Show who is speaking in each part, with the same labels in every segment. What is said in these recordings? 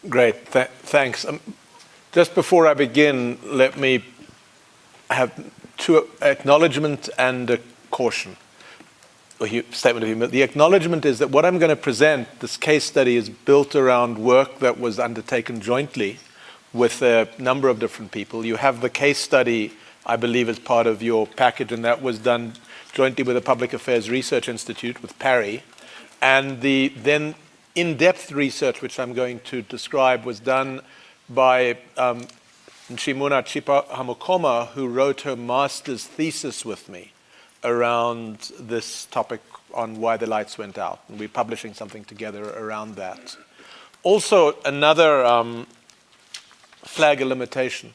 Speaker 1: Great, thanks. Just before I begin, let me have two acknowledgement and a caution, or statement of humility. The acknowledgement is that what I'm going to present, this case study, is built around work that was undertaken jointly with a number of different people. You have the case study, I believe, as part of your package, and that was done jointly with the Public Affairs Research Institute with Parry. And the then in-depth research, which I'm going to describe, was done by Nshimuna Chipa-Hamokoma, who wrote her master's thesis with me around this topic on why the lights went out. And we're publishing something together around that. Also, another flag a limitation.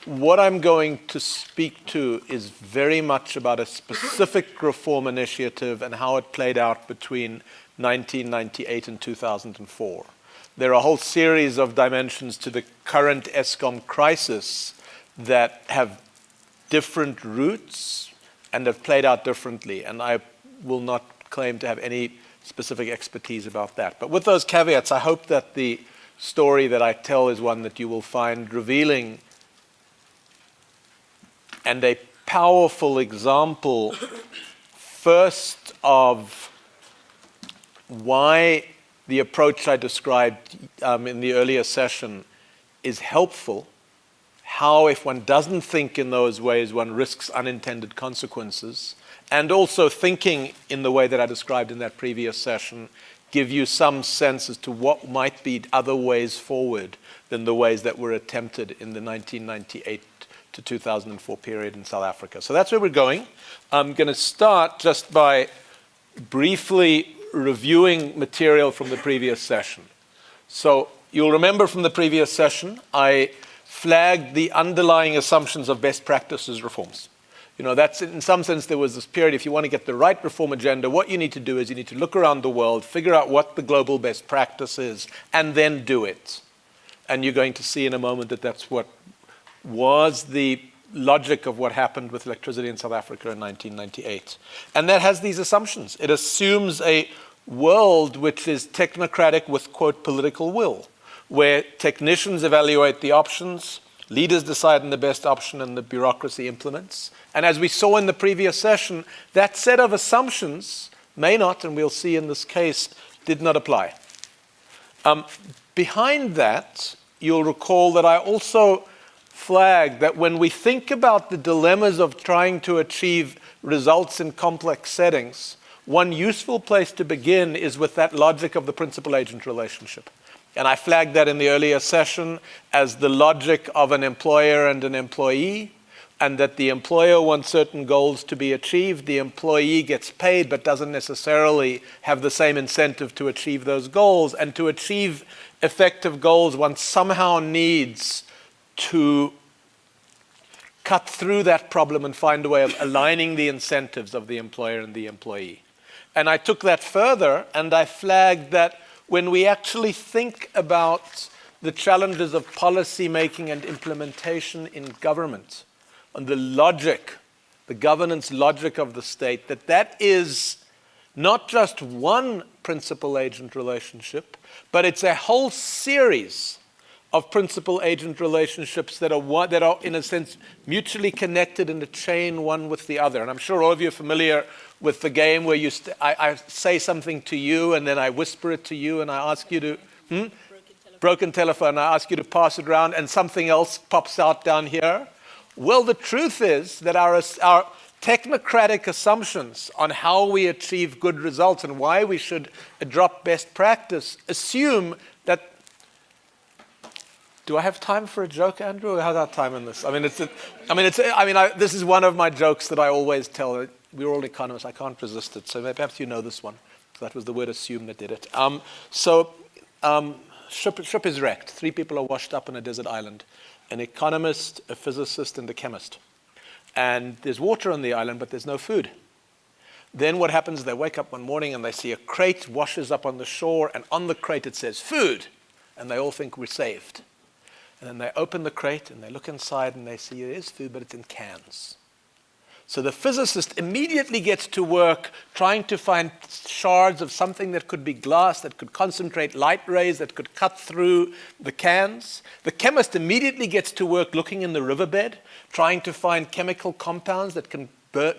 Speaker 1: What I'm going to speak to is very much about a specific reform initiative and how it played out between 1998 and 2004. There are a whole series of dimensions to the current ESCOM crisis that have different roots and have played out differently, and I will not claim to have any specific expertise about that. But with those caveats, I hope that the story that I tell is one that you will find revealing and a powerful example, first, of why the approach I described in the earlier session is helpful, how if one doesn't think in those ways, one risks unintended consequences, and also thinking in the way that I described in that previous session, give you some sense as to what might be other ways forward than the ways that were attempted in the 1998 to 2004 period in South Africa. So that's where we're going. I'm going to start just by briefly reviewing material from the previous session. So you'll remember from the previous session, I flagged the underlying assumptions of best practices reforms. You know, that's in some sense there was this period, if you want to get the right reform agenda, what you need to do is you need to look around the world, figure out what the global best practice is, and then do it. And you're going to see in a moment that that's what was the logic of what happened with electricity in South Africa in 1998. And that has these assumptions. It assumes a world which is technocratic with, quote, political will, where technicians evaluate the options, leaders decide on the best option, and the bureaucracy implements. And as we saw in the previous session, that set of assumptions may not, and we'll see in this case, did not apply. Behind that, you'll recall that I also flagged that when we think about the dilemmas of trying to achieve results in complex settings, one useful place to begin is with that logic of the principal-agent relationship. And I flagged that in the earlier session as the logic of an employer and an employee, and that the employer wants certain goals to be achieved, the employee gets paid but doesn't necessarily have the same incentive to achieve those goals, and to achieve effective goals, one somehow needs to cut through that problem and find a way of aligning the incentives of the employer and the employee. And I took that further, and I flagged that when we actually think about the challenges of policy making and implementation in government, and the logic, the governance logic of the state, that is not just one principal-agent relationship, but it's a whole series of principal-agent relationships that are, in a sense, mutually connected in a chain, one with the other. And I'm sure all of you are familiar with the game where I say something to you, and then I whisper it to you, and I ask you to, broken telephone, I ask you to pass it around, and something else pops out down here. Well, the truth is that our technocratic assumptions on how we achieve good results and why we should adopt best practice assume that. Do I have time for a joke, Andrew? Or how's our time in this? This is one of my jokes that I always tell. We're all economists. I can't resist it. So perhaps you know this one. So that was the word "assume" that did it. Ship is wrecked. 3 people are washed up on a desert island: an economist, a physicist, and a chemist. And there's water on the island, but there's no food. Then what happens? They wake up one morning and they see a crate washes up on the shore, and on the crate it says "food," and they all think we're saved. And then they open the crate and they look inside and they see it is food, but it's in cans. So the physicist immediately gets to work trying to find shards of something that could be glass, that could concentrate light rays, that could cut through the cans. The chemist immediately gets to work looking in the riverbed, trying to find chemical compounds that can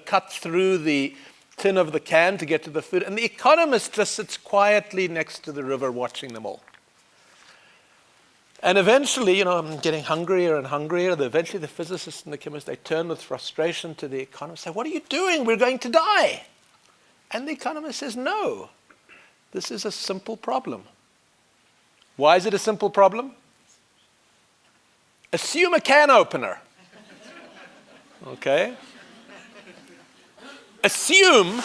Speaker 1: cut through the tin of the can to get to the food. And the economist just sits quietly next to the river watching them all. And eventually, I'm getting hungrier and hungrier. Eventually, the physicist and the chemist, they turn with frustration to the economist and say, "What are you doing? We're going to die." And the economist says, "No, this is a simple problem." Why is it a simple problem? Assume a can opener. Okay? Assume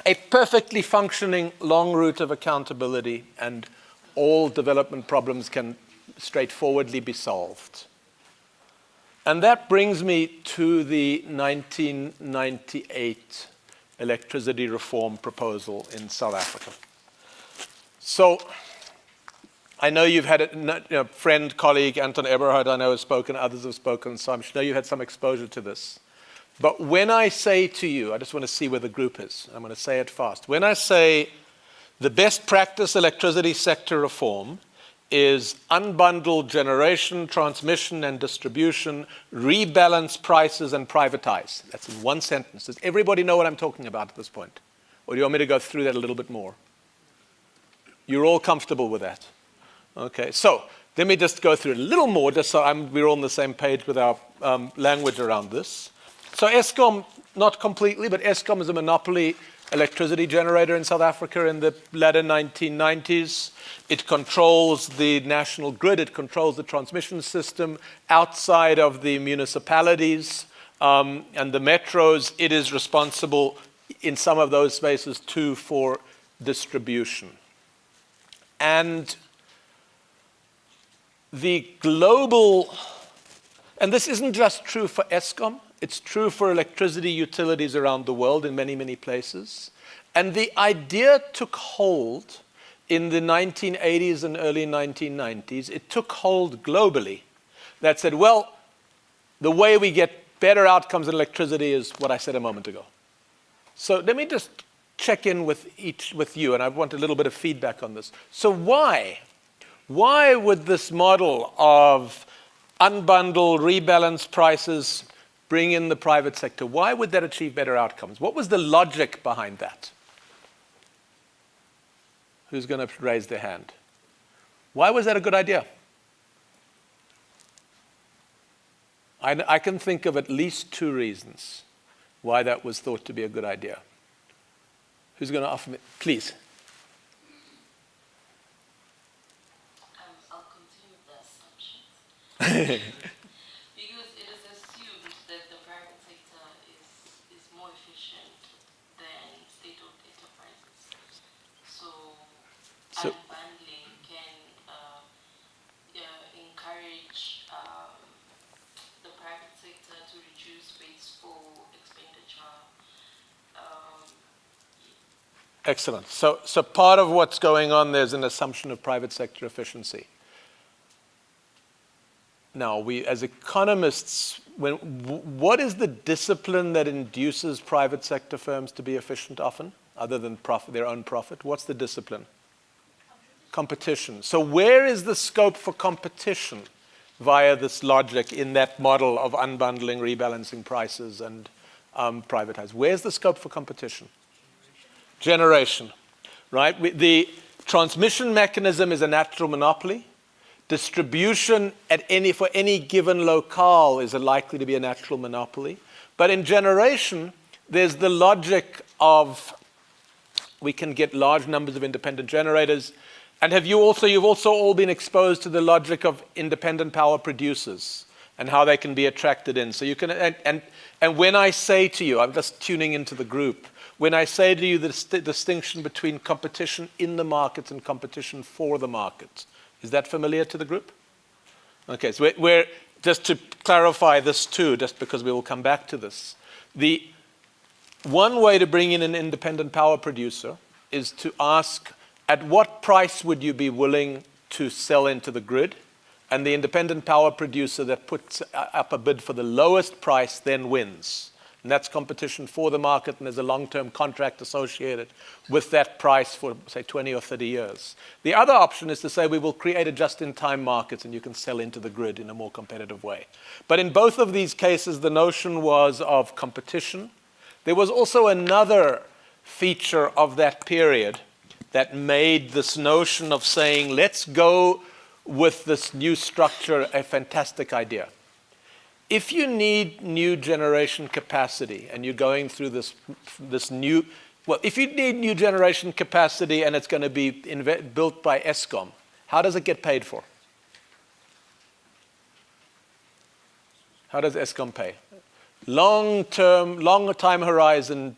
Speaker 1: a perfectly functioning long route of accountability, and all development problems can straightforwardly be solved. And that brings me to the 1998 electricity reform proposal in South Africa. So I know you've had a friend, colleague, Anton Eberhard, I know has spoken, others have spoken, so I'm sure you had some exposure to this. But when I say to you, I just want to see where the group is. I'm going to say it fast. When I say the best practice electricity sector reform is unbundle generation, transmission, and distribution, rebalance prices, and privatize. That's in one sentence. Does everybody know what I'm talking about at this point? Or do you want me to go through that a little bit more? You're all comfortable with that? Okay, so let me just go through it a little more, just so we're all on the same page with our language around this. So Eskom, not completely, but Eskom is a monopoly electricity generator in South Africa in the latter 1990s. It controls the national grid. It controls the transmission system outside of the municipalities and the metros. It is responsible in some of those spaces too for distribution. And the global, and this isn't just true for Eskom, it's true for electricity utilities around the world in many, many places. And the idea took hold in the 1980s and early 1990s. It took hold globally that said, well, the way we get better outcomes in electricity is what I said a moment ago. So let me just check in with you, and I want a little bit of feedback on this. So why would this model of unbundle, rebalance prices, bring in the private sector, why would that achieve better outcomes? What was the logic behind that? Who's going to raise their hand? Why was that a good idea? I can think of at least two reasons why that was thought to be a good idea. Who's going to offer me? Please.
Speaker 2: I'll continue with the assumptions. Because it is assumed that the private sector is more efficient than state-owned enterprises. So unbundling can encourage the private sector to reduce wasteful expenditure.
Speaker 1: Excellent. So part of what's going on, there's an assumption of private sector efficiency. Now, we as economists, what is the discipline that induces private sector firms to be efficient often, other than their own profit? What's the discipline? Competition. So where is the scope for competition via this logic in that model of unbundling, rebalancing prices, and privatize? Where's the scope for competition? Generation, right? The transmission mechanism is a natural monopoly. Distribution for any given locale is likely to be a natural monopoly. But in generation, there's the logic of we can get large numbers of independent generators. And you've also all been exposed to the logic of independent power producers and how they can be attracted in. So you can, and when I say to you, I'm just tuning into the group, when I say to you the distinction between competition in the market and competition for the market, is that familiar to the group? Okay, so we're just to clarify this too, just because we will come back to this. The one way to bring in an independent power producer is to ask, at what price would you be willing to sell into the grid? And the independent power producer that puts up a bid for the lowest price then wins. And that's competition for the market, and there's a long-term contract associated with that price for, say, 20 or 30 years. The other option is to say we will create a just-in-time market, and you can sell into the grid in a more competitive way. But in both of these cases, the notion was of competition. There was also another feature of that period that made this notion of saying, let's go with this new structure a fantastic idea. If you need new generation capacity and you're going through this new, well, if you need new generation capacity and it's going to be built by ESCOM, how does it get paid for? How does ESCOM pay? Long-term, longer time horizon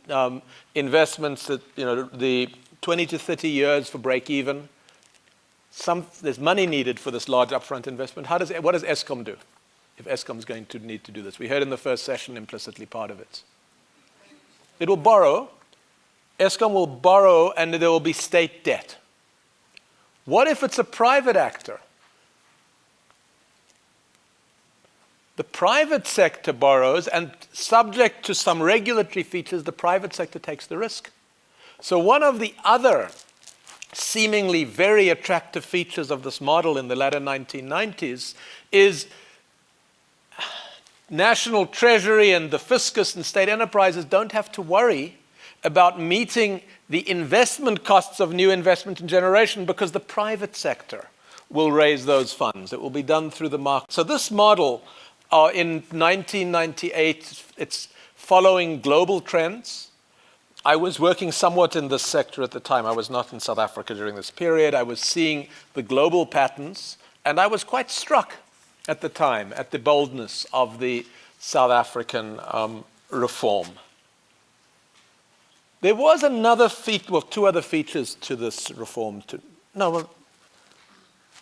Speaker 1: investments that, the 20 to 30 years for break-even. There's money needed for this large upfront investment. What does ESCOM do if ESCOM is going to need to do this? We heard in the first session implicitly part of it. It will borrow. ESCOM will borrow, and there will be state debt. What if it's a private actor? The private sector borrows, and subject to some regulatory features, the private sector takes the risk. So one of the other seemingly very attractive features of this model in the latter 1990s is national treasury and the fiscus and state enterprises don't have to worry about meeting the investment costs of new investment in generation because the private sector will raise those funds. It will be done through the market. So this model in 1998, it's following global trends. I was working somewhat in this sector at the time. I was not in South Africa during this period. I was seeing the global patterns, and I was quite struck at the time at the boldness of the South African reform. There was another two other features to this reform. I'll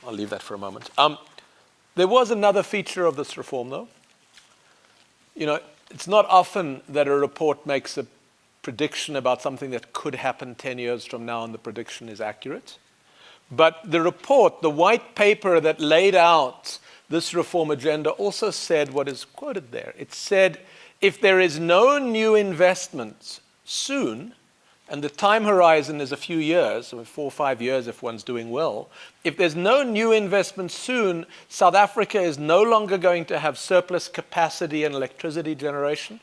Speaker 1: leave that for a moment. There was another feature of this reform, though. It's not often that a report makes a prediction about something that could happen 10 years from now, and the prediction is accurate. But the report, the white paper that laid out this reform agenda, also said what is quoted there. It said, if there is no new investment soon, and the time horizon is a few years, 4 or 5 years if one's doing well, if there's no new investment soon, South Africa is no longer going to have surplus capacity in electricity generation,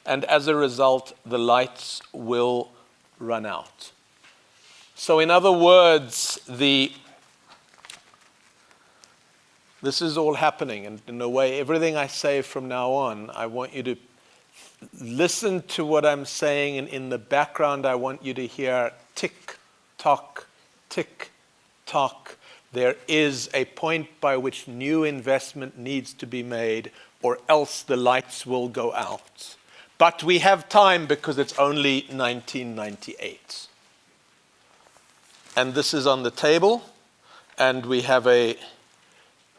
Speaker 1: and as a result, the lights will run out. So in other words, this is all happening, and in a way, everything I say from now on, I want you to listen to what I'm saying, and in the background, I want you to hear tick, tock, tick, tock. There is a point by which new investment needs to be made, or else the lights will go out. But we have time because it's only 1998. And this is on the table, and we have an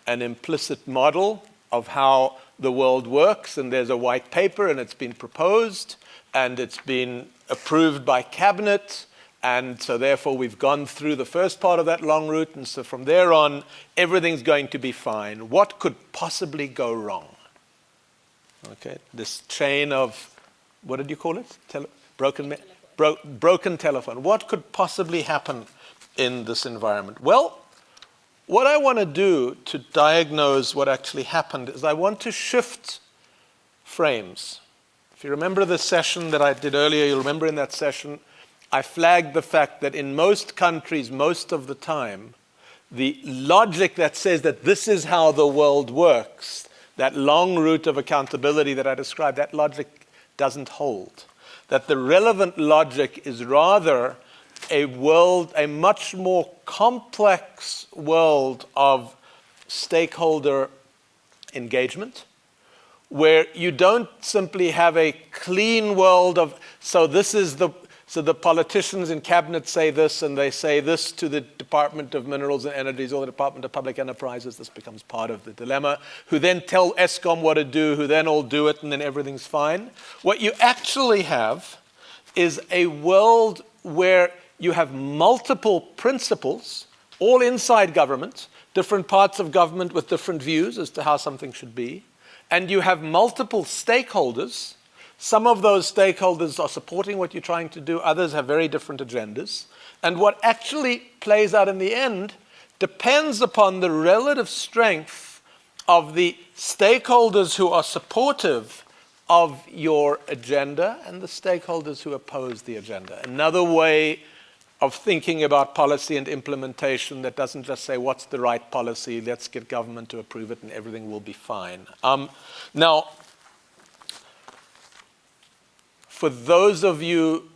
Speaker 1: implicit model of how the world works, and there's a white paper, and it's been proposed, and it's been approved by cabinet, and so therefore we've gone through the first part of that long route, and so from there on, everything's going to be fine. What could possibly go wrong? Okay, this chain of, what did you call it? Broken telephone. What could possibly happen in this environment? Well, what I want to do to diagnose what actually happened is I want to shift frames. If you remember the session that I did earlier, you'll remember in that session, I flagged the fact that in most countries, most of the time, the logic that says that this is how the world works, that long route of accountability that I described, that logic doesn't hold. That the relevant logic is rather a much more complex world of stakeholder engagement, where you don't simply have a clean world of, so the politicians in cabinet say this, and they say this to the Department of Minerals and Energies or the Department of Public Enterprises. This becomes part of the dilemma, who then tell ESCOM what to do, who then all do it, and then everything's fine. What you actually have is a world where you have multiple principles, all inside government, different parts of government with different views as to how something should be, and you have multiple stakeholders Some of those stakeholders are supporting what you're trying to do. Others have very different agendas. And what actually plays out in the end depends upon the relative strength of the stakeholders who are supportive of your agenda and the stakeholders who oppose the agenda. Another way of thinking about policy and implementation that doesn't just say what's the right policy, let's get government to approve it and everything will be fine. Now, for those of you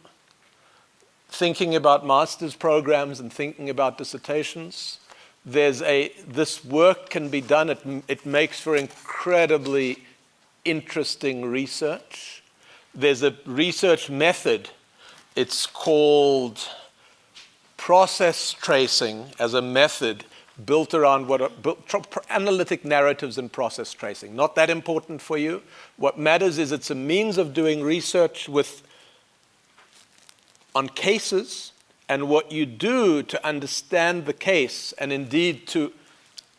Speaker 1: thinking about master's programs and thinking about dissertations, this work can be done. It makes for incredibly interesting research. There's a research method. It's called process tracing as a method built around analytic narratives and process tracing. Not that important for you. What matters is it's a means of doing research on cases, and what you do to understand the case and indeed to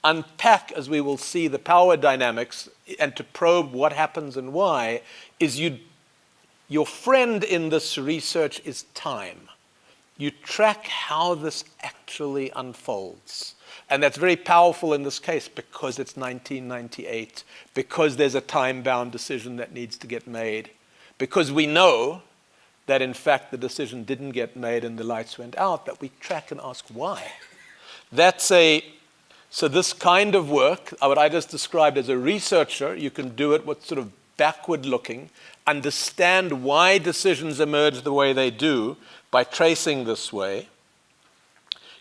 Speaker 1: unpack, as we will see, the power dynamics and to probe what happens and why is your friend in this research is time. You track how this actually unfolds. And that's very powerful in this case because it's 1998, because there's a time-bound decision that needs to get made, because we know that in fact the decision didn't get made and the lights went out, that we track and ask why. So this kind of work, what I just described as a researcher, you can do it with sort of backward looking, understand why decisions emerge the way they do by tracing this way.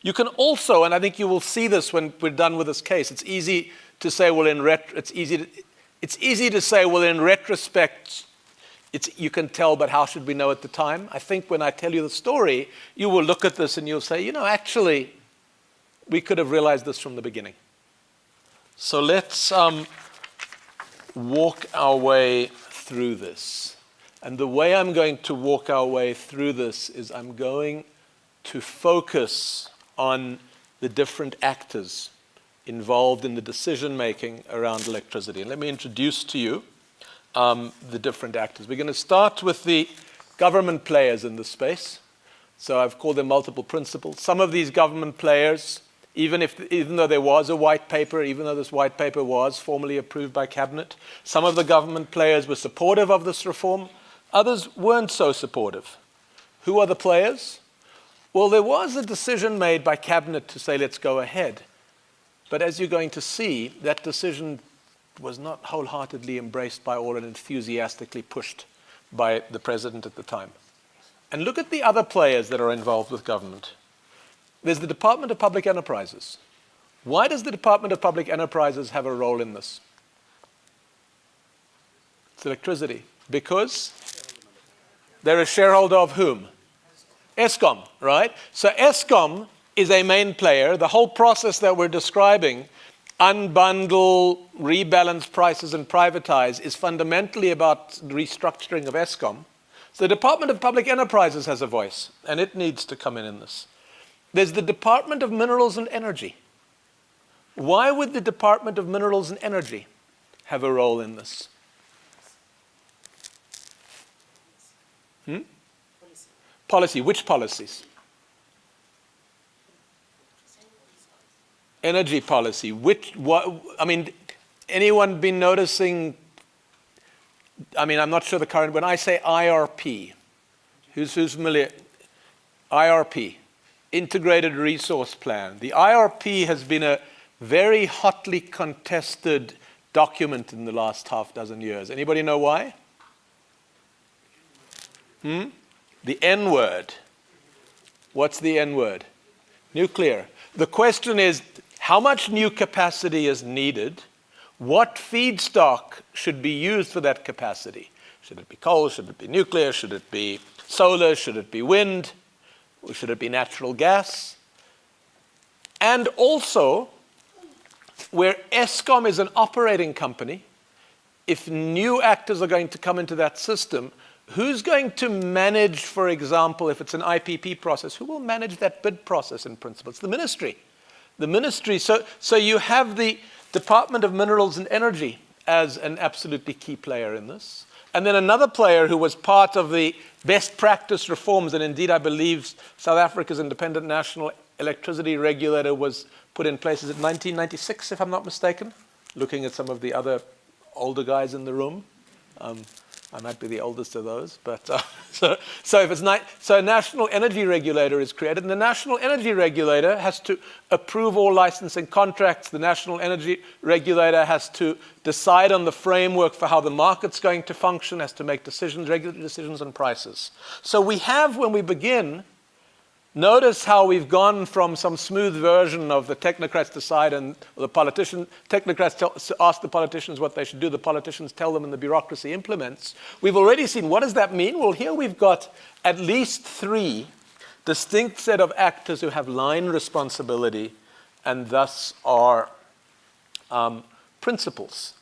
Speaker 1: You can also, and I think you will see this when we're done with this case, it's easy to say, well, in retrospect, you can tell, but how should we know at the time? I think when I tell you the story, you will look at this and you'll say, actually, we could have realized this from the beginning. So let's walk our way through this. And the way I'm going to walk our way through this is I'm going to focus on the different actors involved in the decision-making around electricity. And let me introduce to you the different actors. We're going to start with the government players in this space. So I've called them multiple principles. Some of these government players, even though there was a white paper, even though this white paper was formally approved by cabinet, some of the government players were supportive of this reform. Others weren't so supportive. Who are the players? Well, there was a decision made by cabinet to say, let's go ahead. But as you're going to see, that decision was not wholeheartedly embraced by all and enthusiastically pushed by the president at the time. And look at the other players that are involved with government. There's the Department of Public Enterprises. Why does the Department of Public Enterprises have a role in this? It's electricity. Because they're a shareholder of whom? Eskom, right? So Eskom is a main player. The whole process that we're describing, unbundle, rebalance prices, and privatize, is fundamentally about restructuring of Eskom. So the Department of Public Enterprises has a voice, and it needs to come in this. There's the Department of Minerals and Energy. Why would the Department of Minerals and Energy have a role in this? Policy. Which policies? Energy policy. Anyone been noticing? I'm not sure the current. When I say IRP, who's familiar? IRP, Integrated Resource Plan. The IRP has been a very hotly contested document in the last half dozen years. Anybody know why? The N word. What's the N word? Nuclear. The question is, how much new capacity is needed? What feedstock should be used for that capacity? Should it be coal? Should it be nuclear? Should it be solar? Should it be wind? Or should it be natural gas? And also, where Eskom is an operating company, if new actors are going to come into that system, who's going to manage, for example, if it's an IPP process, who will manage that bid process in principle? It's the ministry. The ministry. So you have the Department of Minerals and Energy as an absolutely key player in this. And then another player who was part of the best practice reforms, and indeed I believe South Africa's independent national electricity regulator was put in place, is it 1996, if I'm not mistaken? Looking at some of the other older guys in the room. I might be the oldest of those, but so if it's so a national energy regulator is created, and the national energy regulator has to approve all licensing contracts. The national energy regulator has to decide on the framework for how the market's going to function, has to make decisions, regulatory decisions on prices. So we have, when we begin, notice how we've gone from some smooth version of the technocrats decide and the technocrats ask the politicians what they should do, the politicians tell them and the bureaucracy implements. We've already seen, what does that mean? Well, here we've got at least 3 distinct set of actors who have line responsibility and thus are principals.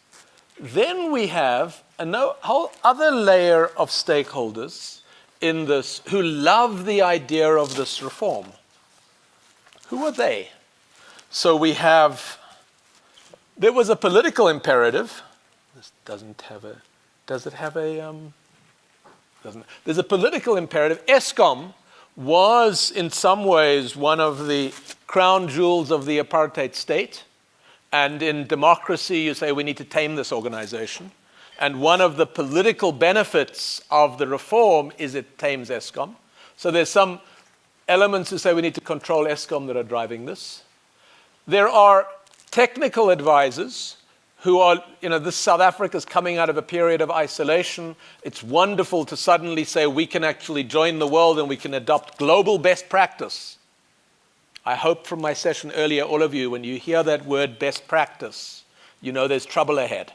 Speaker 1: Then we have a whole other layer of stakeholders in this who love the idea of this reform. Who are they? So we have, there was a political imperative. This doesn't have a, does it have a, doesn't, there's a political imperative. Eskom was in some ways one of the crown jewels of the apartheid state. And in democracy, you say we need to tame this organization. And one of the political benefits of the reform is it tames Eskom. So there's some elements who say we need to control Eskom that are driving this. There are technical advisors who are, this South Africa is coming out of a period of isolation. It's wonderful to suddenly say we can actually join the world and we can adopt global best practice. I hope from my session earlier, all of you, when you hear that word best practice, you know there's trouble ahead.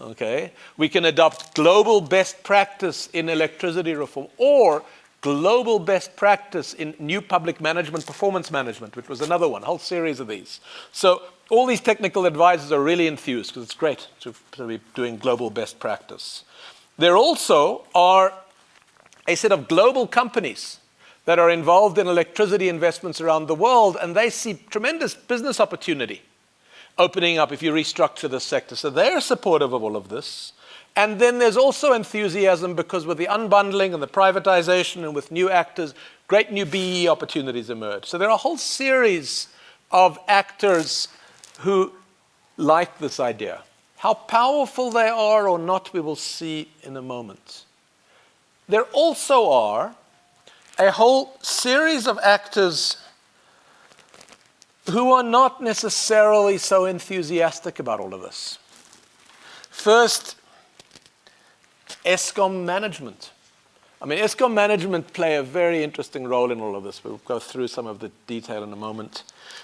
Speaker 1: Okay, we can adopt global best practice in electricity reform or global best practice in new public management, performance management, which was another one, a whole series of these. So all these technical advisors are really enthused because it's great to be doing global best practice. There also are a set of global companies that are involved in electricity investments around the world, and they see tremendous business opportunity opening up if you restructure the sector. So they're supportive of all of this. And then there's also enthusiasm because with the unbundling and the privatization and with new actors, great new BE opportunities emerge. So there are a whole series of actors who like this idea. How powerful they are or not, we will see in a moment. There also are a whole series of actors who are not necessarily so enthusiastic about all of this. First, Eskom management. Eskom management play a very interesting role in all of this. We'll go through some of the detail in a moment.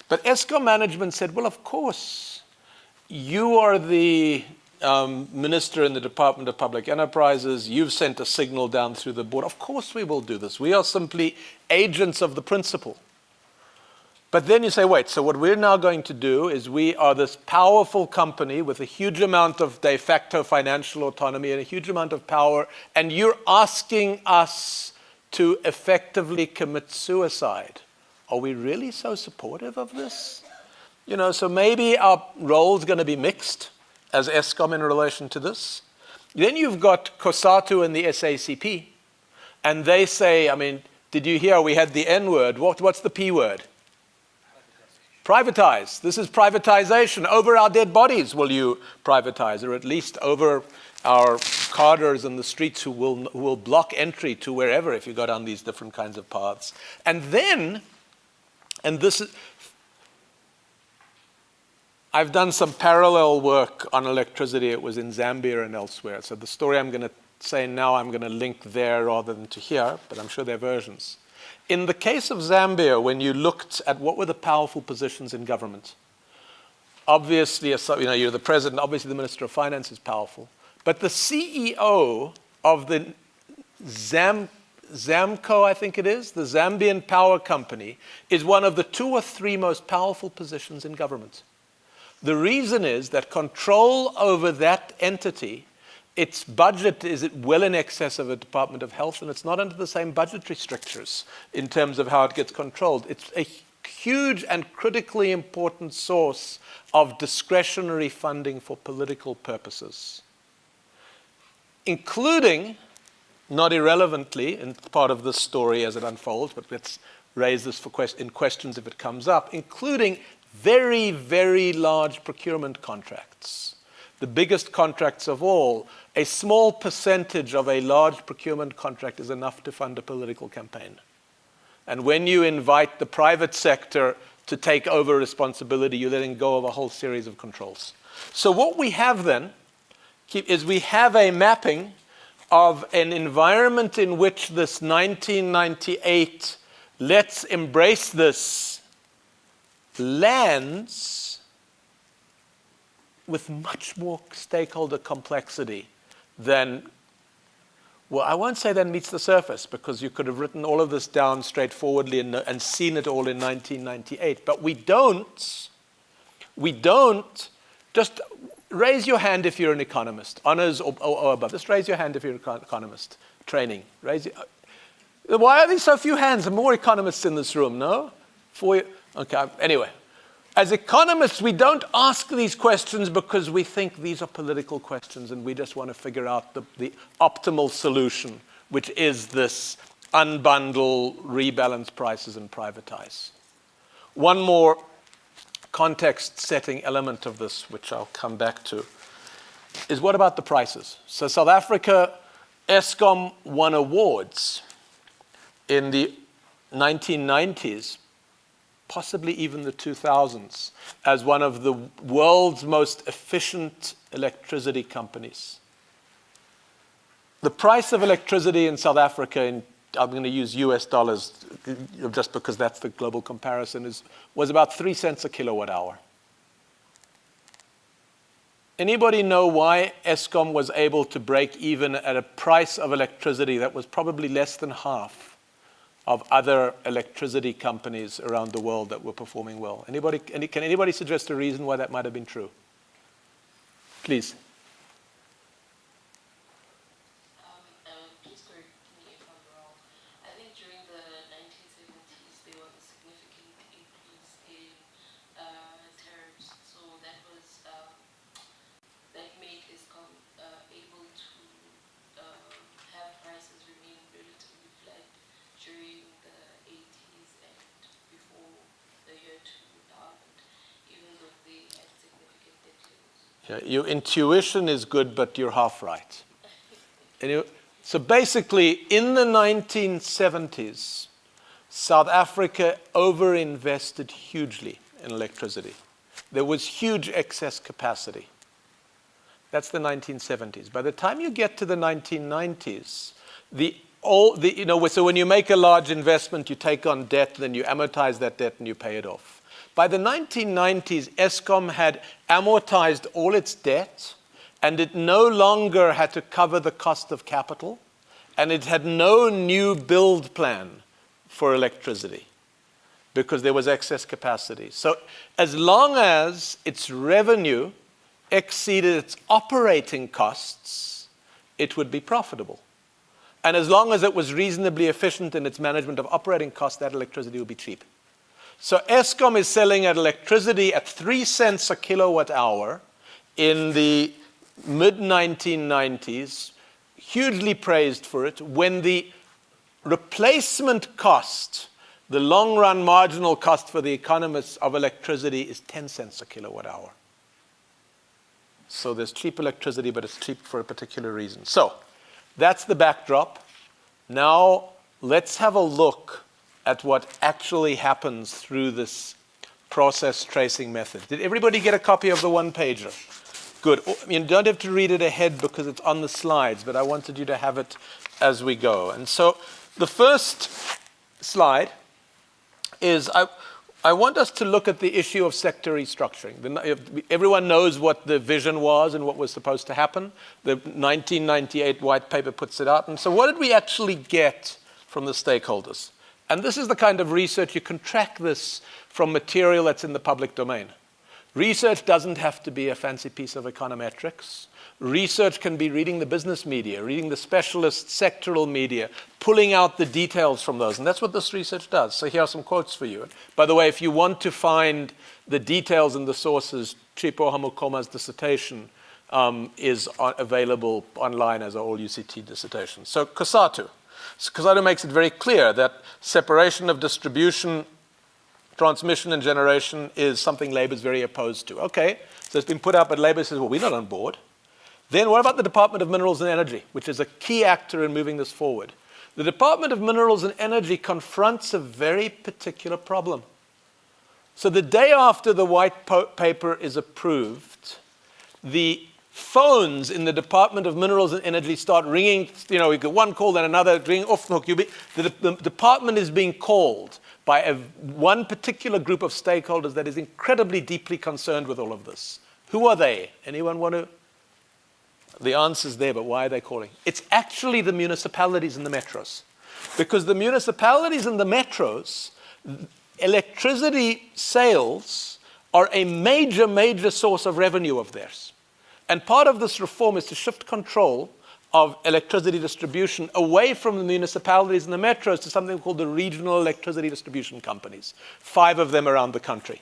Speaker 1: But Eskom management said, well, of course, you are the minister in the Department of Public Enterprises. You've sent a signal down through the board. Of course we will do this. We are simply agents of the principle. But then you say, wait, so what we're now going to do is we are this powerful company with a huge amount of de facto financial autonomy and a huge amount of power, and you're asking us to effectively commit suicide. Are we really so supportive of this? So maybe our role's going to be mixed as Eskom in relation to this. Then you've got COSATU and the SACP, and they say, did you hear we had the N word? What's the P word? Privatize. This is privatization. Over our dead bodies will you privatize, or at least over our cadres in the streets who will block entry to wherever if you go down these different kinds of paths. And then, I've done some parallel work on electricity. It was in Zambia and elsewhere. So the story I'm going to say now, I'm going to link there rather than to here, but I'm sure there are versions. In the case of Zambia, when you looked at what were the powerful positions in government, obviously, you're the president, obviously the Minister of Finance is powerful, but the CEO of the Zamco, I think it is, the Zambian power company, is one of the 2 or 3 most powerful positions in government. The reason is that control over that entity, its budget is well in excess of a Department of Health, and it's not under the same budgetary strictures in terms of how it gets controlled. It's a huge and critically important source of discretionary funding for political purposes. including, not irrelevantly, in part of this story as it unfolds, but let's raise this in questions if it comes up, including very, very large procurement contracts. The biggest contracts of all. A small percentage of a large procurement contract is enough to fund a political campaign. And when you invite the private sector to take over responsibility, you're letting go of a whole series of controls. So what we have then is we have a mapping of an environment in which this 1998, let's embrace this, lands with much more stakeholder complexity than, well, I won't say than meets the surface, because you could have written all of this down straightforwardly and seen it all in 1998. But we don't just raise your hand if you're an economist, honors or above. Just raise your hand if you're an economist. Training. Why are there so few hands? There are more economists in this room, no? Okay, anyway. As economists, we don't ask these questions because we think these are political questions and we just want to figure out the optimal solution, which is this unbundle, rebalance prices, and privatize. One more context-setting element of this, which I'll come back to, is what about the prices? So South Africa, Eskom won awards in the 1990s, possibly even the 2000s, as one of the world's most efficient electricity companies. The price of electricity in South Africa, I'm going to use US dollars just because that's the global comparison, was about 3 cents a kilowatt hour. Anybody know why Eskom was able to break even at a price of electricity that was probably less than half of other electricity companies around the world that were performing well? Can anybody suggest a reason why that might have been true? Please.
Speaker 2: Please correct me if I'm wrong. I think during the 1970s there was a significant increase in tariffs, so that made Eskom able to have prices remain relatively flat during the 80s and before the year 2000, even though they had significant debt.
Speaker 1: Yeah, your intuition is good, but you're half right. So basically, in the 1970s, South Africa overinvested hugely in electricity. There was huge excess capacity. That's the 1970s. By the time you get to the 1990s, so when you make a large investment, you take on debt, then you amortize that debt and you pay it off. By the 1990s, Eskom had amortized all its debt, and it no longer had to cover the cost of capital, and it had no new build plan for electricity because there was excess capacity. So as long as its revenue exceeded its operating costs, it would be profitable. And as long as it was reasonably efficient in its management of operating costs, that electricity would be cheap. So Eskom is selling electricity at 3 cents a kilowatt hour in the mid-1990s, hugely praised for it, when the replacement cost, the long-run marginal cost for the economists of electricity, is 10 cents a kilowatt hour. So there's cheap electricity, but it's cheap for a particular reason. So that's the backdrop. Now let's have a look at what actually happens through this process tracing method. Did everybody get a copy of the one-pager? Good. You don't have to read it ahead because it's on the slides, but I wanted you to have it as we go. And so the first slide is I want us to look at the issue of sector restructuring. Everyone knows what the vision was and what was supposed to happen. The 1998 white paper puts it out. And so what did we actually get from the stakeholders? And this is the kind of research, you can track this from material that's in the public domain. Research doesn't have to be a fancy piece of econometrics. Research can be reading the business media, reading the specialist sectoral media, pulling out the details from those. And that's what this research does. So here are some quotes for you. By the way, if you want to find the details and the sources, Chipo Hamukoma's dissertation is available online as an all-UCT dissertation. So COSATU. COSATU makes it very clear that separation of distribution, transmission, and generation is something Labour is very opposed to. Okay, so it's been put up, but Labour says, well, we're not on board. Then what about the Department of Minerals and Energy, which is a key actor in moving this forward? The Department of Minerals and Energy confronts a very particular problem. So the day after the white paper is approved, the phones in the Department of Minerals and Energy start ringing. You know, you get one call, then another, ring off the hook. The department is being called by one particular group of stakeholders that is incredibly deeply concerned with all of this. Who are they? Anyone want to? The answer's there, but why are they calling? It's actually the municipalities and the metros. Because the municipalities and the metros, electricity sales are a major, major source of revenue of theirs. And part of this reform is to shift control of electricity distribution away from the municipalities and the metros to something called the regional electricity distribution companies, 5 of them around the country.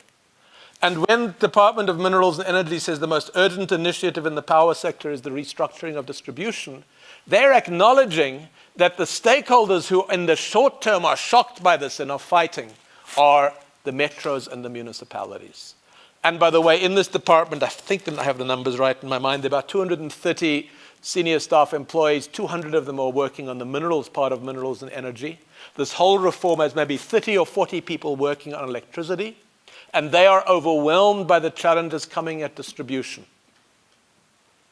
Speaker 1: And when Department of Minerals and Energy says the most urgent initiative in the power sector is the restructuring of distribution, they're acknowledging that the stakeholders who in the short term are shocked by this and are fighting are the metros and the municipalities. And by the way, in this department, I think that I have the numbers right in my mind, there are about 230 senior staff employees, 200 of them are working on the minerals part of Minerals and Energy. This whole reform has maybe 30 or 40 people working on electricity. And they are overwhelmed by the challenges coming at distribution.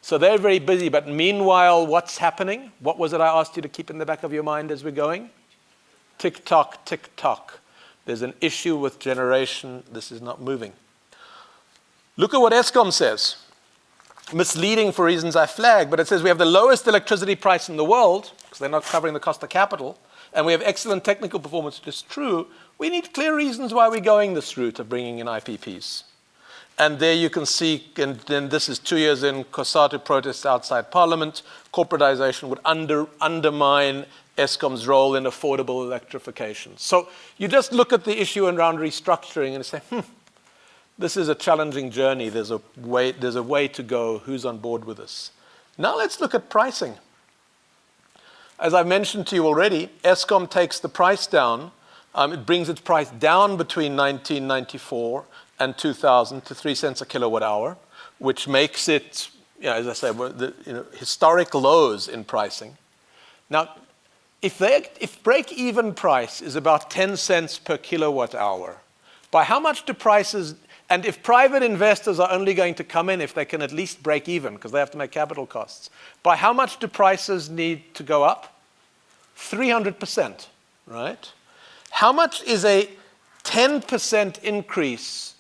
Speaker 1: So they're very busy, but meanwhile, what's happening? What was it I asked you to keep in the back of your mind as we're going? Tick-tock, tick-tock. There's an issue with generation. This is not moving. Look at what Eskom says. Misleading for reasons I flagged, but it says we have the lowest electricity price in the world, because they're not covering the cost of capital, and we have excellent technical performance, which is true. We need clear reasons why we're going this route of bringing in IPPs. And there you can see, and then this is 2 years in, COSATU protests outside Parliament. Corporatization would undermine Eskom's role in affordable electrification. So you just look at the issue around restructuring and say, this is a challenging journey. There's a way to go. Who's on board with this? Now let's look at pricing. As I mentioned to you already, Eskom takes the price down. It brings its price down between 1994 and 2000 to 3 cents a kilowatt hour, which makes it, as I said, historic lows in pricing. Now, if break-even price is about 10 cents per kilowatt hour, by how much do prices, and if private investors are only going to come in if they can at least break even, because they have to make capital costs, by how much do prices need to go up? 300%, right? How much is a 10% increase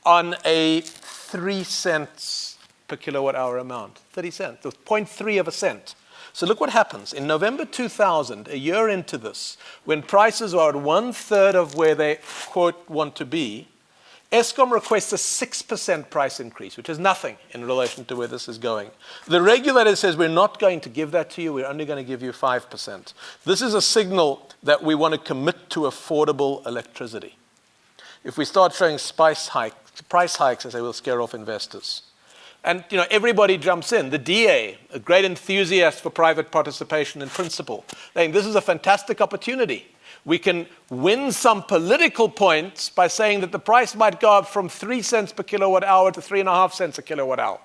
Speaker 1: on a 3 cents per kilowatt hour amount? 30 cents, 0.3 of a cent. So look what happens. In November 2000, a year into this, when prices are at 1/3 of where they, quote, want to be, Eskom requests a 6% price increase, which is nothing in relation to where this is going. The regulator says, we're not going to give that to you, we're only going to give you 5%. This is a signal that we want to commit to affordable electricity. If we start showing price hikes, as they will scare off investors. And everybody jumps in. The DA, a great enthusiast for private participation in principle, saying this is a fantastic opportunity. We can win some political points by saying that the price might go up from 3 cents per kilowatt hour to 3.5 cents a kilowatt hour,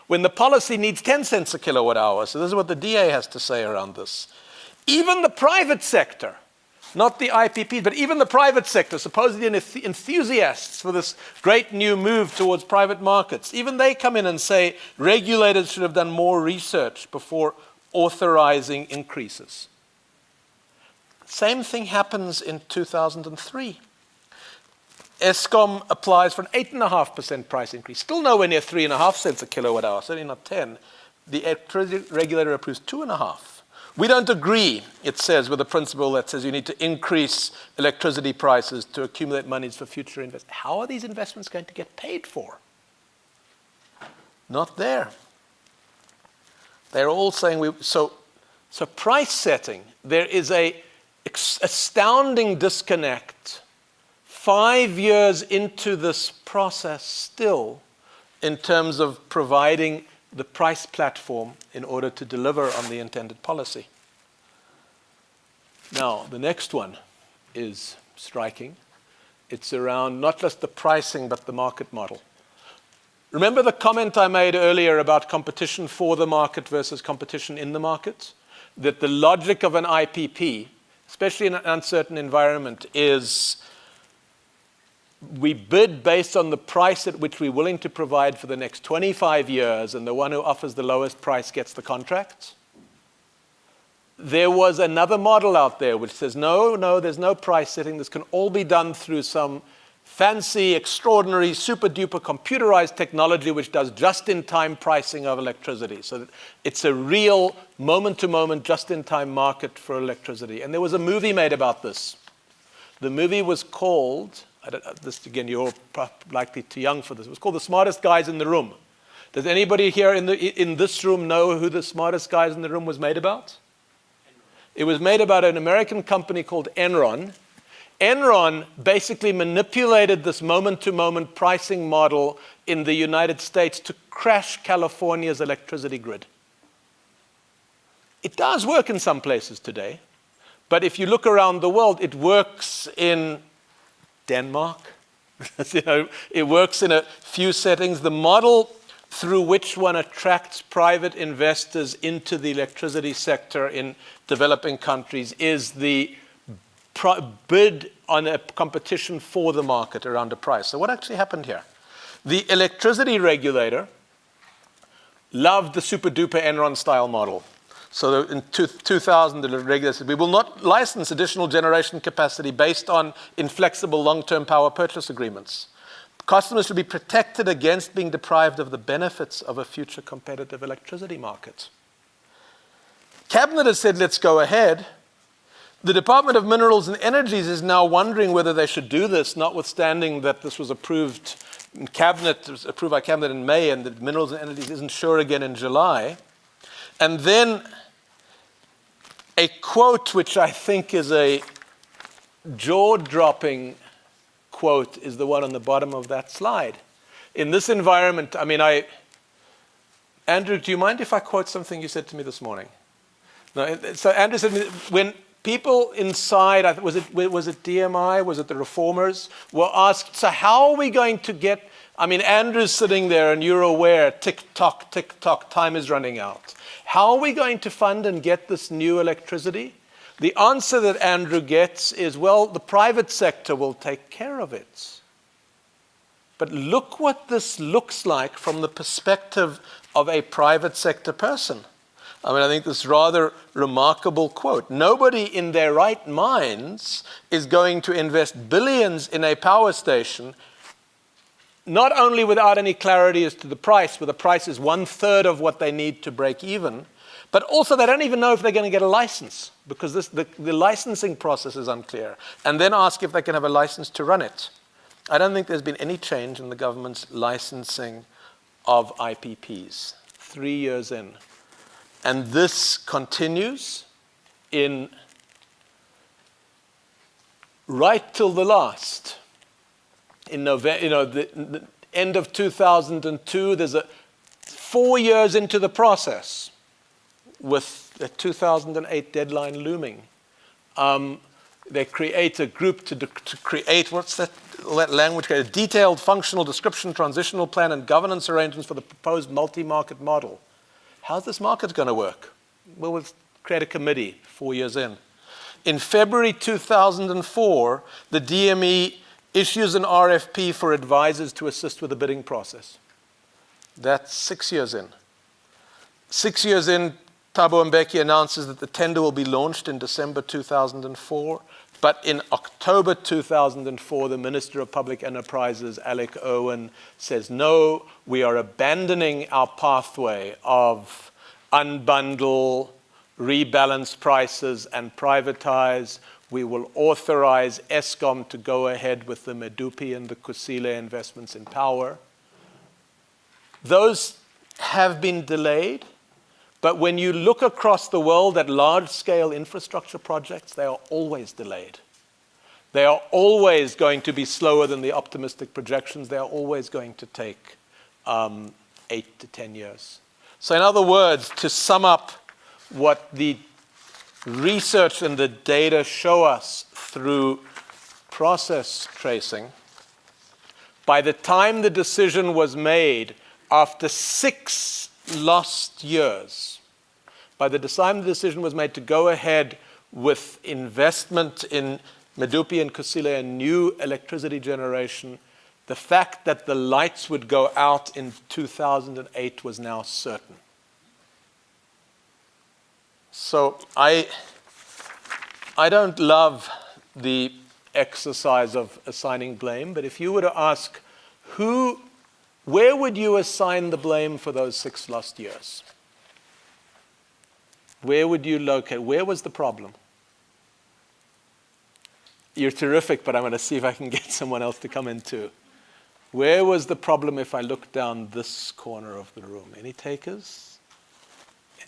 Speaker 1: when the policy needs 10 cents a kilowatt hour. So this is what the DA has to say around this. Even the private sector, not the IPP, but even the private sector, supposedly enthusiasts for this great new move towards private markets, even they come in and say regulators should have done more research before authorizing increases. Same thing happens in 2003. Eskom applies for an 8.5% price increase, still nowhere near 3.5 cents a kilowatt hour, certainly not 10. The electricity regulator approves 2.5. We don't agree, it says, with the principle that says you need to increase electricity prices to accumulate monies for future investments. How are these investments going to get paid for? Not there. They're all saying so price setting, there is a astounding disconnect 5 years into this process still in terms of providing the price platform in order to deliver on the intended policy. Now, the next one is striking. It's around not just the pricing, but the market model. Remember the comment I made earlier about competition for the market versus competition in the market? That the logic of an IPP, especially in an uncertain environment, is we bid based on the price at which we're willing to provide for the next 25 years, and the one who offers the lowest price gets the contract. There was another model out there which says, no, there's no price setting. This can all be done through some fancy, extraordinary, super-duper computerized technology which does just-in-time pricing of electricity. So that it's a real moment-to-moment, just-in-time market for electricity. And there was a movie made about this. The movie was called, this again, you're likely too young for this. It was called The Smartest Guys in the Room. Does anybody here in this room know who The Smartest Guys in the Room was made about? It was made about an American company called Enron. Enron basically manipulated this moment-to-moment pricing model in the United States to crash California's electricity grid. It does work in some places today, but if you look around the world, it works in Denmark. It works in a few settings. The model through which one attracts private investors into the electricity sector in developing countries is the bid on a competition for the market around a price. So what actually happened here? The electricity regulator loved the super-duper Enron-style model. So in 2000, the regulator said, we will not license additional generation capacity based on inflexible long-term power purchase agreements. Customers should be protected against being deprived of the benefits of a future competitive electricity market. Cabinet has said, let's go ahead. The Department of Minerals and Energies is now wondering whether they should do this, notwithstanding that this was approved in Cabinet, it was approved by Cabinet in May, and the Minerals and Energies isn't sure again in July. And then a quote, which I think is a jaw-dropping quote, is the one on the bottom of that slide. In this environment, Andrew, do you mind if I quote something you said to me this morning? No, so Andrew said to me, when people inside, was it DMI, was it the reformers, were asked, so how are we going to get, Andrew's sitting there and you're aware, tick-tock, time is running out. How are we going to fund and get this new electricity? The answer that Andrew gets is, well, the private sector will take care of it. But look what this looks like from the perspective of a private sector person. I think this rather remarkable quote. Nobody in their right minds is going to invest billions in a power station, not only without any clarity as to the price, where the price is 1/3 of what they need to break even, but also they don't even know if they're going to get a license, because the licensing process is unclear, and then ask if they can have a license to run it. I don't think there's been any change in the government's licensing of IPPs, 3 years in. And this continues right till the last. In November, the end of 2002, there's 4 years into the process, with the 2008 deadline looming. They create a group to create, what's that language? A detailed functional description, transitional plan, and governance arrangements for the proposed multi-market model. How's this market going to work? Well, we'll create a committee 4 years in. In February 2004, the DME issues an RFP for advisors to assist with the bidding process. That's 6 years in. 6 years in, Thabo Mbeki announces that the tender will be launched in December 2004. But in October 2004, the Minister of Public Enterprises, Alec Owen, says, no, we are abandoning our pathway of unbundle, rebalance prices, and privatize. We will authorize Eskom to go ahead with the Medupi and the Kusile investments in power. Those have been delayed. But when you look across the world at large-scale infrastructure projects, they are always delayed. They are always going to be slower than the optimistic projections. They are always going to take 8 to 10 years. So in other words, to sum up what the research and the data show us through process tracing, by the time the decision was made, after 6 lost years, by the time the decision was made to go ahead with investment in Medupi and Kusile and new electricity generation, the fact that the lights would go out in 2008 was now certain. So I don't love the exercise of assigning blame, but if you were to ask where would you assign the blame for those 6 lost years? Where would you locate? Where was the problem? You're terrific, but I'm going to see if I can get someone else to come in too. Where was the problem if I look down this corner of the room? Any takers?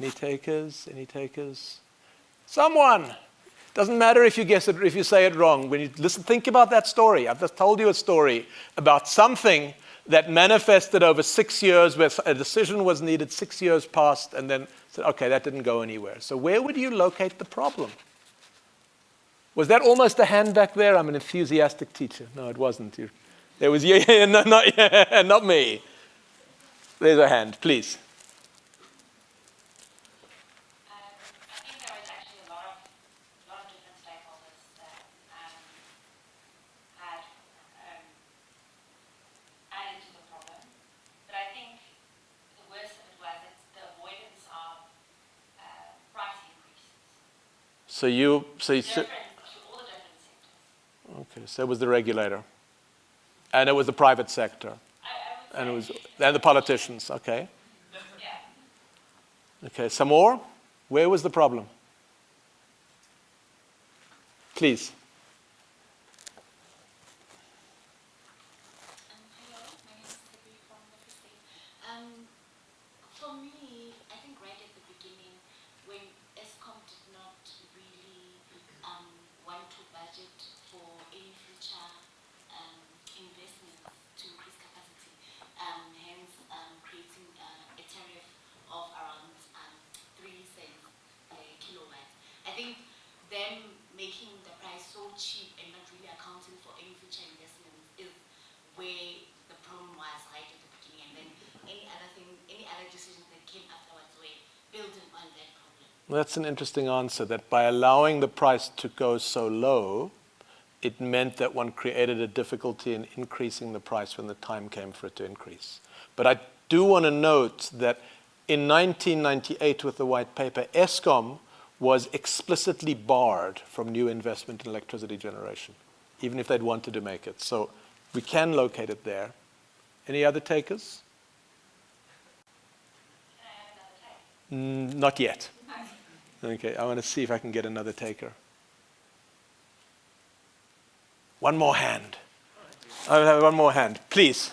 Speaker 1: Any takers? Any takers? Someone! Doesn't matter if you guess it, if you say it wrong. When you listen, think about that story. I've just told you a story about something that manifested over 6 years, where a decision was needed, 6 years passed, and then said, okay, that didn't go anywhere. So where would you locate the problem? Was that almost a hand back there? I'm an enthusiastic teacher. No, it wasn't. There was, not me. There's a hand, please.
Speaker 3: I think there was actually a lot of different stakeholders that had added to the problem. But I think the worst of it was the avoidance of price increases.
Speaker 1: So you
Speaker 3: Different through all the different sectors.
Speaker 1: okay, so it was the regulator. And it was the private sector.
Speaker 3: I would
Speaker 1: And
Speaker 3: say,
Speaker 1: the politicians, okay.
Speaker 3: yeah.
Speaker 1: Okay, some more? Where was the problem? Please.
Speaker 4: Hello, my name is Levy from Levy. For me, I think right at the beginning, when ESCOM did not really want to budget for any future investments to increase capacity, hence creating a tariff of around 3 cents per kilowatt. I think them making the price so cheap and not really accounting for any future investments is where the problem was right at the beginning, and then any other decisions that came afterwards were building on that problem.
Speaker 1: That's an interesting answer, that by allowing the price to go so low, it meant that one created a difficulty in increasing the price when the time came for it to increase. But I do want to note that in 1998 with the white paper, ESCOM was explicitly barred from new investment in electricity generation, even if they'd wanted to make it. So we can locate it there. Any other takers?
Speaker 3: Can I have another take?
Speaker 1: Not yet. Okay, I want to see if I can get another taker. One more hand. I'll have one more hand. Please.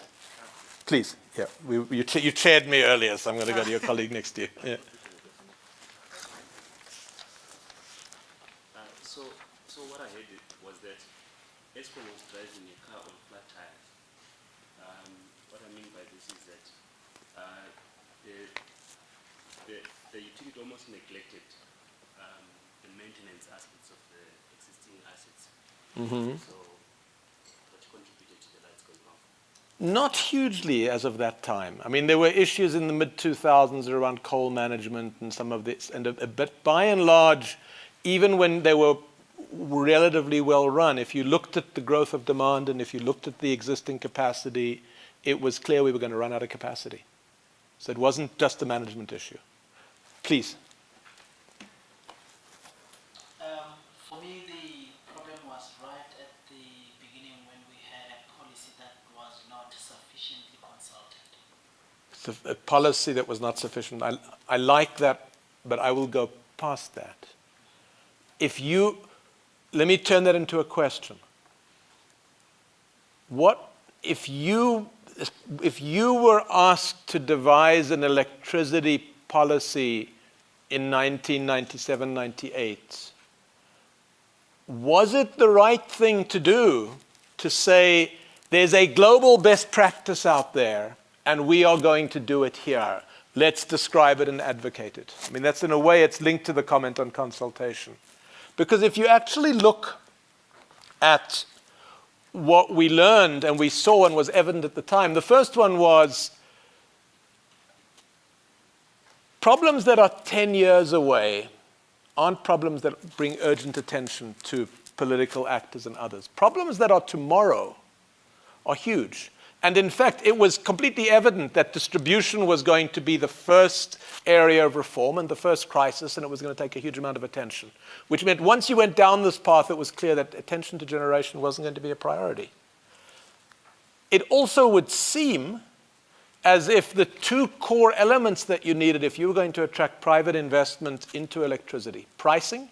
Speaker 1: Please. Yeah, you chaired me earlier, so I'm going to go to your colleague next to you. Yeah.
Speaker 5: So what I heard was that ESCOM was driving a car on flat tires. What I mean by this is that the utility almost neglected the maintenance aspects of the existing assets. So what contributed to the lights going off?
Speaker 1: Not hugely as of that time. I mean, there were issues in the mid-2000s around coal management and some of this, but by and large, even when they were relatively well run, if you looked at the growth of demand and if you looked at the existing capacity, it was clear we were going to run out of capacity. So it wasn't just a management issue. Please.
Speaker 6: For me, the problem was right at the beginning when we had a policy that was not sufficiently consulted.
Speaker 1: A policy that was not sufficient. I like that, but I will go past that. Let me turn that into a question. What if you were asked to devise an electricity policy in 1997-98, was it the right thing to do to say there's a global best practice out there and we are going to do it here? let's describe it and advocate it. I mean, that's in a way, it's linked to the comment on consultation. Because if you actually look at what we learned and we saw and was evident at the time, the first one was problems that are 10 years away aren't problems that bring urgent attention to political actors and others. Problems that are tomorrow are huge. And in fact, it was completely evident that distribution was going to be the first area of reform and the first crisis, and it was going to take a huge amount of attention. Which meant once you went down this path, it was clear that attention to generation wasn't going to be a priority. It also would seem as if the two core elements that you needed if you were going to attract private investment into electricity, pricing,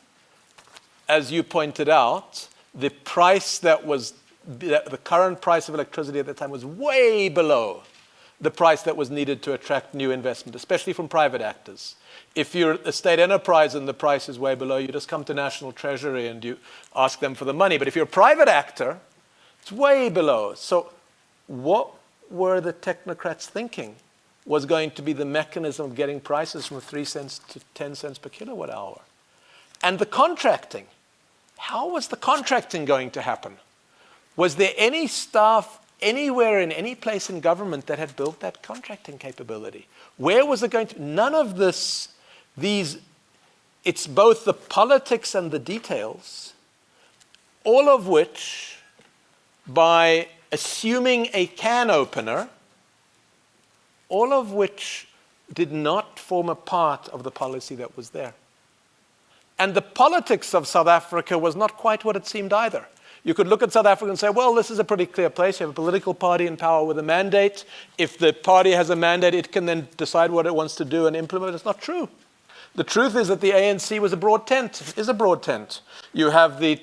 Speaker 1: as you pointed out, the price that was the current price of electricity at the time was way below the price that was needed to attract new investment, especially from private actors. If you're a state enterprise and the price is way below, you just come to National Treasury and you ask them for the money. But if you're a private actor, it's way below. So what were the technocrats thinking was going to be the mechanism of getting prices from 3 cents to 10 cents per kilowatt hour? And the contracting, how was the contracting going to happen? Was there any staff anywhere in any place in government that had built that contracting capability? Where was it going to? None of this, it's both the politics and the details, all of which, by assuming a can opener, all of which did not form a part of the policy that was there. And the politics of South Africa was not quite what it seemed either. You could look at South Africa and say, well, this is a pretty clear place. You have a political party in power with a mandate. If the party has a mandate, it can then decide what it wants to do and implement it. It's not true. The truth is that the ANC was a broad tent, is a broad tent. You have the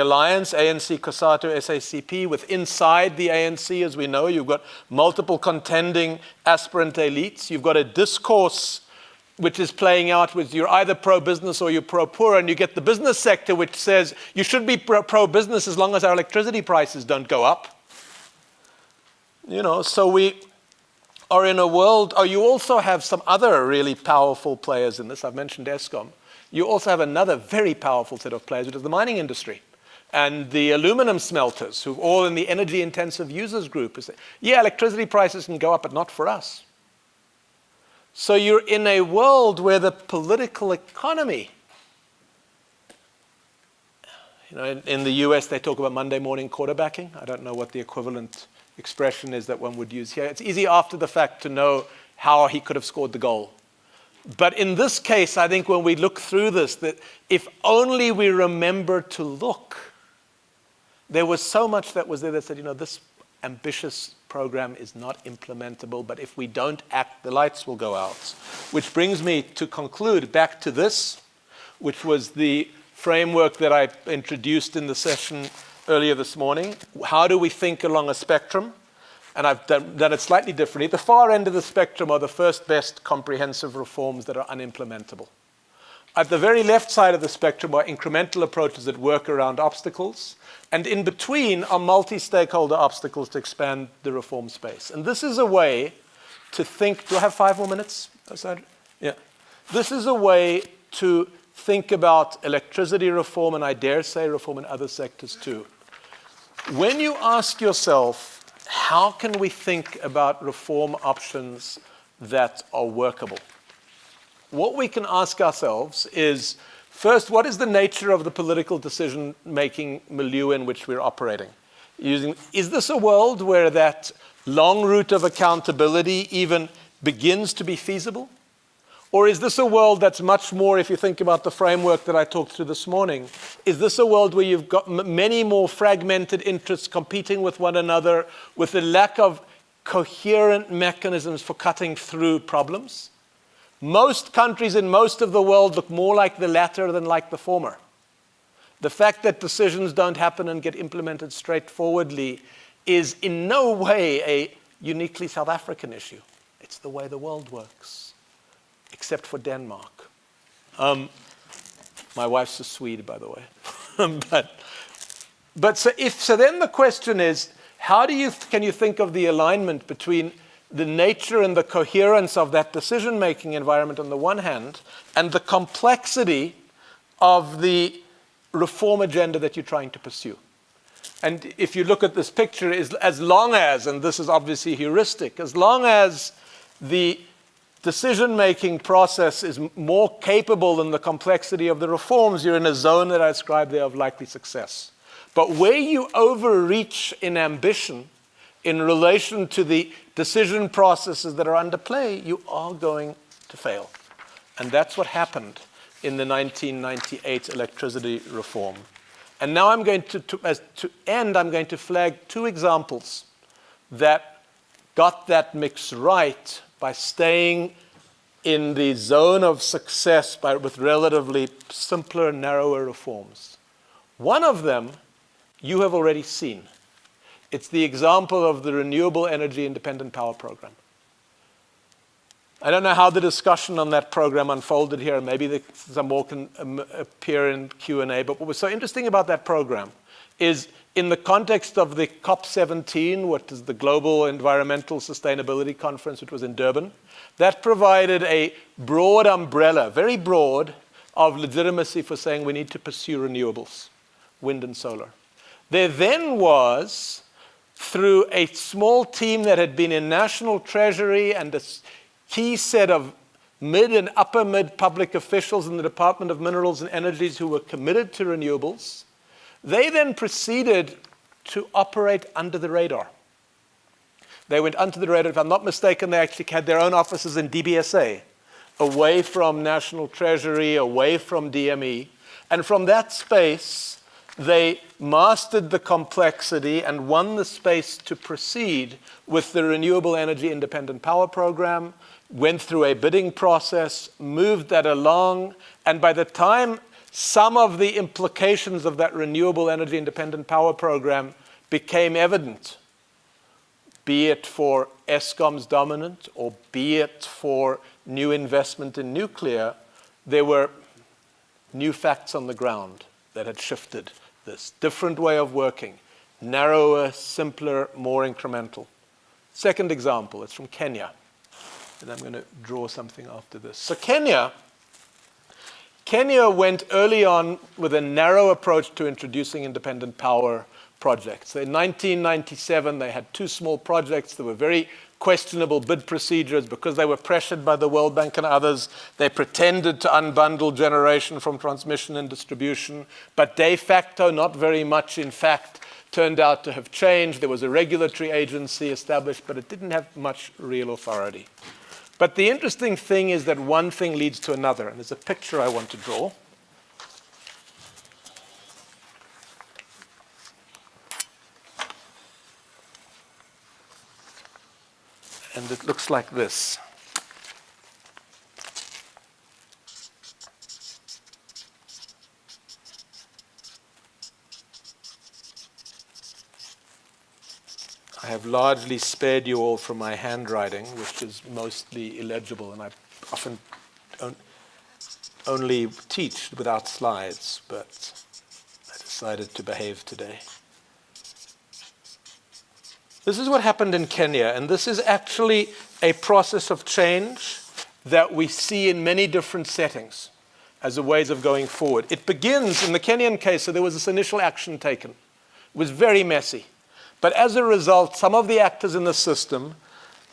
Speaker 1: alliance, ANC, COSATU, SACP, with inside the ANC, as we know, you've got multiple contending aspirant elites. You've got a discourse which is playing out with you're either pro-business or you're pro-poor, and you get the business sector which says you should be pro-business as long as our electricity prices don't go up. You know, so we are in a world, you also have some other really powerful players in this. I've mentioned Eskom. You also have another very powerful set of players, which is the mining industry and the aluminum smelters, who all in the energy-intensive users group. Yeah, electricity prices can go up, but not for us. So you're in a world where the political economy, you know, in the US they talk about Monday morning quarterbacking. I don't know what the equivalent expression is that one would use here. It's easy after the fact to know how he could have scored the goal. But in this case, I think when we look through this, that if only we remember to look, there was so much that was there that said, you know, this ambitious program is not implementable, but if we don't act, the lights will go out. Which brings me to conclude back to this, which was the framework that I introduced in the session earlier this morning. How do we think along a spectrum? And I've done it slightly differently. At the far end of the spectrum are the first best comprehensive reforms that are unimplementable. At the very left side of the spectrum are incremental approaches that work around obstacles. And in between are multi-stakeholder obstacles to expand the reform space. And this is a way to think, do I have 5 more minutes? Yeah. This is a way to think about electricity reform, and I dare say reform in other sectors too. When you ask yourself, how can we think about reform options that are workable? What we can ask ourselves is, first, what is the nature of the political decision-making milieu in which we're operating? Is this a world where that long route of accountability even begins to be feasible? Or is this a world that's much more, if you think about the framework that I talked through this morning, is this a world where you've got many more fragmented interests competing with one another with a lack of coherent mechanisms for cutting through problems? Most countries in most of the world look more like the latter than like the former. The fact that decisions don't happen and get implemented straightforwardly is in no way a uniquely South African issue. It's the way the world works, except for Denmark. My wife's a Swede, by the way. but then the question is, can you think of the alignment between the nature and the coherence of that decision-making environment on the one hand, and the complexity of the reform agenda that you're trying to pursue. And if you look at this picture, as long as, and this is obviously heuristic, as long as the decision-making process is more capable than the complexity of the reforms, you're in a zone that I described there of likely success. But where you overreach in ambition in relation to the decision processes that are under play, you are going to fail. And that's what happened in the 1998 electricity reform. And now I'm going to end, I'm going to flag two examples that got that mix right by staying in the zone of success with relatively simpler, narrower reforms. One of them you have already seen. It's the example of the Renewable Energy Independent Power Program. I don't know how the discussion on that program unfolded here. Maybe some more can appear in Q&A. But what was so interesting about that program is in the context of the COP17, what is the Global Environmental Sustainability Conference, which was in Durban, that provided a broad umbrella, very broad, of legitimacy for saying we need to pursue renewables, wind and solar. There then was, through a small team that had been in National Treasury and a key set of mid and upper mid public officials in the Department of Minerals and Energies who were committed to renewables, they then proceeded to operate under the radar. They went under the radar. If I'm not mistaken, they actually had their own offices in DBSA, away from National Treasury, away from DME. And from that space, they mastered the complexity and won the space to proceed with the Renewable Energy Independent Power Program, went through a bidding process, moved that along, and by the time some of the implications of that Renewable Energy Independent Power Program became evident, be it for Eskom's dominant or be it for new investment in nuclear, there were new facts on the ground that had shifted this. Different way of working, narrower, simpler, more incremental. Second example, it's from Kenya. And I'm going to draw something after this. So Kenya went early on with a narrow approach to introducing independent power projects. In 1997, they had two small projects. There were very questionable bid procedures because they were pressured by the World Bank and others. They pretended to unbundle generation from transmission and distribution, but de facto, not very much in fact, turned out to have changed. There was a regulatory agency established, but it didn't have much real authority. But the interesting thing is that one thing leads to another, and there's a picture I want to draw. And it looks like this. I have largely spared you all from my handwriting, which is mostly illegible, and I often only teach without slides, but I decided to behave today. This is what happened in Kenya, and this is actually a process of change that we see in many different settings as a ways of going forward. It begins, in the Kenyan case, so there was this initial action taken. It was very messy. But as a result, some of the actors in the system,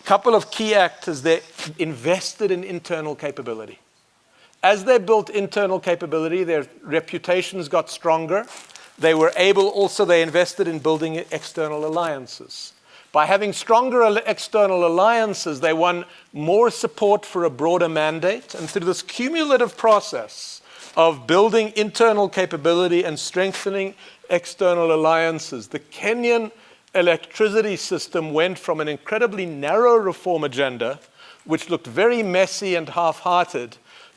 Speaker 1: a couple of key actors, they invested in internal capability. As they built internal capability, their reputations got stronger. They were able also, they invested in building external alliances. By having stronger external alliances, they won more support for a broader mandate. And through this cumulative process of building internal capability and strengthening external alliances, the Kenyan electricity system went from an incredibly narrow reform agenda, which looked very messy and half-hearted,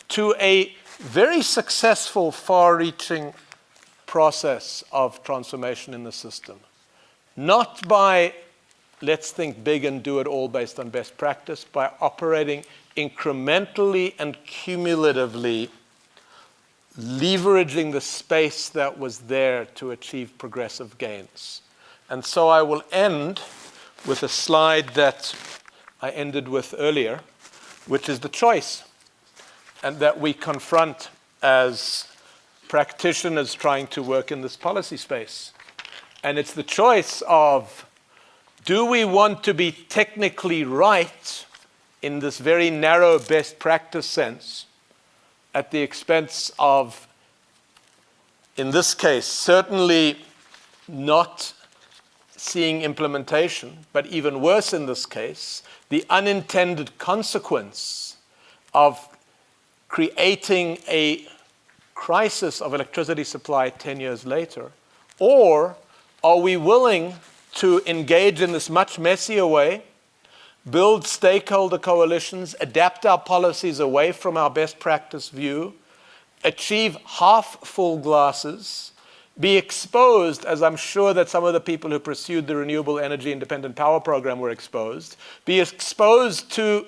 Speaker 1: to a very successful, far-reaching process of transformation in the system. Not by, let's think big and do it all based on best practice, by operating incrementally and cumulatively, leveraging the space that was there to achieve progressive gains. And so I will end with a slide that I ended with earlier, which is the choice, and that we confront as practitioners trying to work in this policy space. And it's the choice of, do we want to be technically right in this very narrow best practice sense at the expense of, in this case, certainly not seeing implementation, but even worse in this case, the unintended consequence of creating a crisis of electricity supply 10 years later? Or are we willing to engage in this much messier way, build stakeholder coalitions, adapt our policies away from our best practice view, achieve half full glasses, be exposed, as I'm sure that some of the people who pursued the renewable energy independent power program were exposed, be exposed to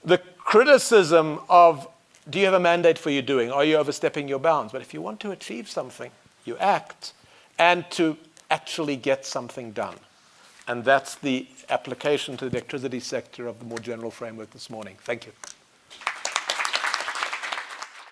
Speaker 1: the criticism of, do you have a mandate for your doing? Are you overstepping your bounds? But if you want to achieve something, you act, and to actually get something done. And that's the application to the electricity sector of the more general framework this morning. Thank you.